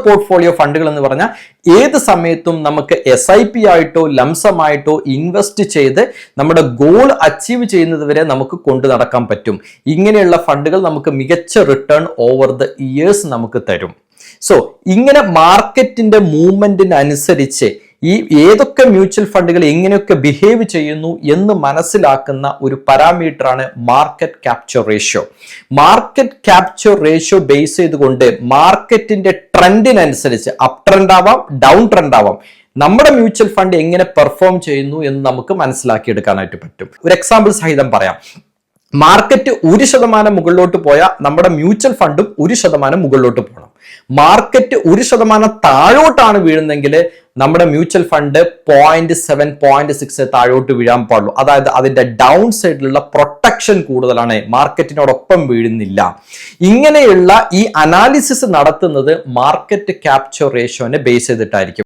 Portfolio ഫണ്ടുകൾ എന്ന് പറഞ്ഞാൽ ഏത് സമയത്തും നമുക്ക് SIP ആയിട്ടോ ലംസമായിട്ടോ ഇൻവെസ്റ്റ് ചെയ്ത് നമ്മുടെ ഗോൾ അച്ചീവ് ചെയ്യുന്നത് വരെ നമുക്ക് കൊണ്ടു നടക്കാൻ പറ്റും. ഇങ്ങനെയുള്ള ഫണ്ടുകൾ നമുക്ക് മികച്ച റിട്ടേൺ ഓവർ ദ ഇയേഴ്സ് നമുക്ക് തരും. സോ ഇങ്ങനെ മാർക്കറ്റിന്റെ മൂവ്മെന്റിനനുസരിച്ച് ഈ ഏതൊക്കെ മ്യൂച്വൽ ഫണ്ടുകൾ എങ്ങനെയൊക്കെ ബിഹേവ് ചെയ്യുന്നു എന്ന് മനസ്സിലാക്കുന്ന ഒരു പാരാമീറ്ററാണ് market capture ratio. Market capture ratio base ചെയ്തുകൊണ്ട് മാർക്കറ്റിന്റെ ട്രെൻഡിനനുസരിച്ച് അപ് ട്രെൻഡ് ആവാം, ഡൗൺ ട്രെൻഡ് ആവാം, നമ്മുടെ മ്യൂച്വൽ ഫണ്ട് എങ്ങനെ പെർഫോം ചെയ്യുന്നു എന്ന് നമുക്ക് മനസ്സിലാക്കിയെടുക്കാനായിട്ട് പറ്റും. ഒരു എക്സാമ്പിൾ സഹിതം പറയാം. മാർക്കറ്റ് 1% മുകളിലോട്ട് പോയാൽ നമ്മുടെ മ്യൂച്വൽ ഫണ്ടും 1% മുകളിലോട്ട് പോകണം. മാർക്കറ്റ് 1% താഴോട്ടാണ് വീഴുന്നെങ്കിൽ നമ്മുടെ മ്യൂച്വൽ ഫണ്ട് 0.7 0.6 താഴോട്ട് വീഴാൻ പാടുള്ളൂ. അതായത് അതിന്റെ ഡൗൺ സൈഡിലുള്ള പ്രൊട്ടക്ഷൻ കൂടുതലാണ്, മാർക്കറ്റിനോടൊപ്പം വീഴുന്നില്ല. ഇങ്ങനെയുള്ള ഈ അനാലിസിസ് നടത്തുന്നത് മാർക്കറ്റ് ക്യാപ്ചർ റേഷ്യോനെ ബേസ് ചെയ്തിട്ടായിരിക്കും.